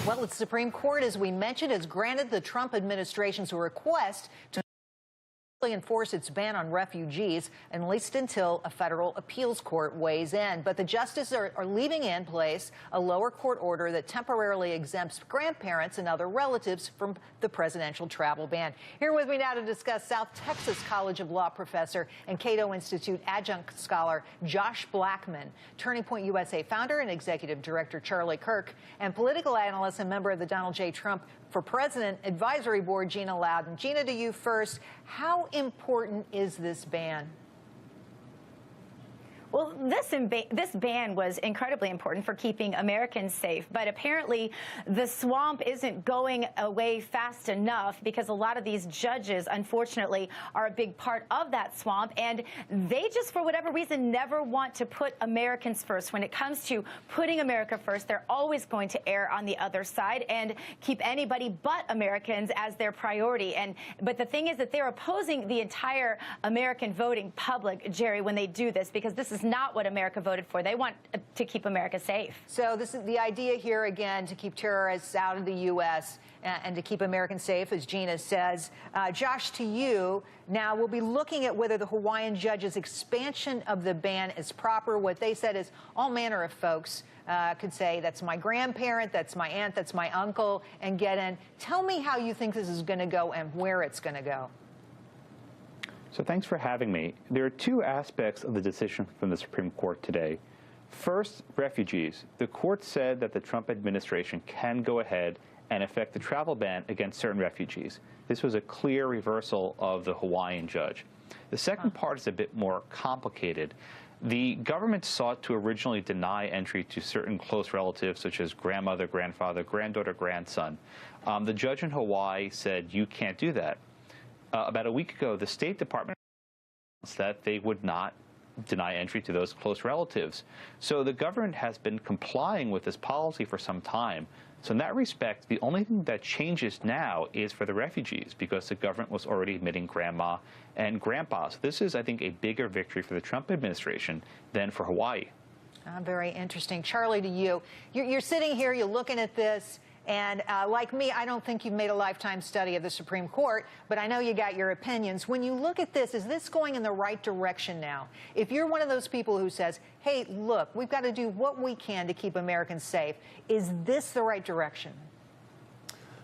Well, the Supreme Court, as we mentioned, has granted the Trump administration's request to enforce its ban on refugees, at least until a federal appeals court weighs in. But the justices are leaving in place a lower court order that temporarily exempts grandparents and other relatives from the presidential travel ban. Here with me now to discuss, South Texas College of Law professor and Cato Institute adjunct scholar Josh Blackman, Turning Point USA founder and executive director Charlie Kirk, and political analyst and member of the Donald J. Trump for President Advisory Board, Gina Loudon. Gina, to you first. How important is this ban? Well, this ban was incredibly important for keeping Americans safe, but apparently the swamp isn't going away fast enough because a lot of these judges, unfortunately, are a big part of that swamp, and they just, for whatever reason, never want to put Americans first. When it comes to putting America first, they're always going to err on the other side and keep anybody but Americans as their priority. But the thing is that they're opposing the entire American voting public, Jerry, when they do this, because this is not what America voted for. They want to keep America safe. So this is the idea here, again, to keep terrorists out of the U.S. and to keep Americans safe, as Gina says. Josh, to you, now we'll be looking at whether the Hawaiian judge's expansion of the ban is proper. What they said is all manner of folks could say, that's my grandparent, that's my aunt, that's my uncle, and get in. Tell me how you think this is going to go and where it's going to go. So thanks for having me. There are two aspects of the decision from the Supreme Court today. First, refugees. The court said that the Trump administration can go ahead and effect the travel ban against certain refugees. This was a clear reversal of the Hawaiian judge. The second part is a bit more complicated. The government sought to originally deny entry to certain close relatives, such as grandmother, grandfather, granddaughter, grandson. The judge in Hawaii said, you can't do that. About a week ago, the State Department announced that they would not deny entry to those close relatives. So the government has been complying with this policy for some time. So in that respect, the only thing that changes now is for the refugees, because the government was already admitting grandma and grandpa. So this is, I think, a bigger victory for the Trump administration than for Hawaii. Very interesting. Charlie, to you. You're sitting here, you're looking at this. And like me, I don't think you've made a lifetime study of the Supreme Court, but I know you got your opinions. When you look at this, is this going in the right direction now? If you're one of those people who says, hey, look, we've got to do what we can to keep Americans safe, is this the right direction?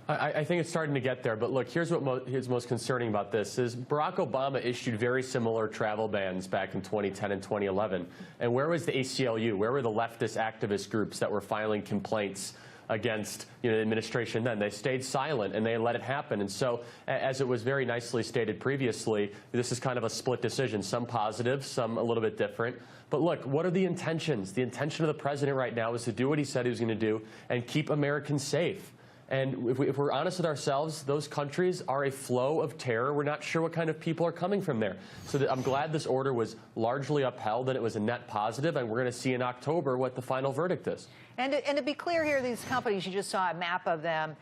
I think it's starting to get there, but look, here's what is most concerning about this is Barack Obama issued very similar travel bans back in 2010 and 2011. And where was the ACLU? Where were the leftist activist groups that were filing complaints against the administration then? They stayed silent and they let it happen. And so, as it was very nicely stated previously, this is kind of a split decision, some positive, some a little bit different. But look, what are the intentions? The intention of the president right now is to do what he said he was going to do and keep Americans safe. And if we're honest with ourselves, those countries are a flow of terror. We're not sure what kind of people are coming from there. So I'm glad this order was largely upheld and it was a net positive, and we're going to see in October what the final verdict is. And to be clear here, these companies, you just saw a map of them,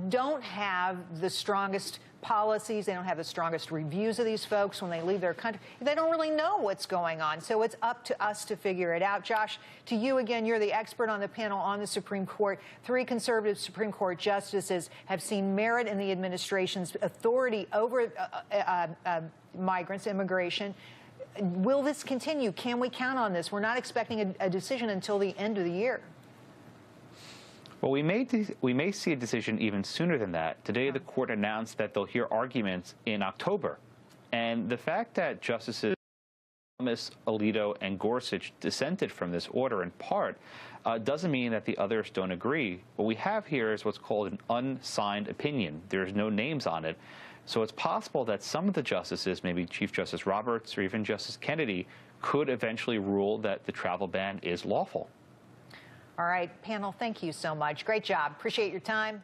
don't have the strongest policies. They don't have the strongest reviews of these folks when they leave their country. They don't really know what's going on. So it's up to us to figure it out. Josh, to you again, you're the expert on the panel on the Supreme Court. 3 conservative Supreme Court justices have seen merit in the administration's authority over migrants, immigration. Will this continue? Can we count on this? We're not expecting a decision until the end of the year. Well, we may see a decision even sooner than that. Today, the court announced that they'll hear arguments in October. And the fact that Justices Thomas, Alito, and Gorsuch dissented from this order in part doesn't mean that the others don't agree. What we have here is what's called an unsigned opinion. There's no names on it. So it's possible that some of the justices, maybe Chief Justice Roberts or even Justice Kennedy, could eventually rule that the travel ban is lawful. All right, panel, thank you so much. Great job. Appreciate your time.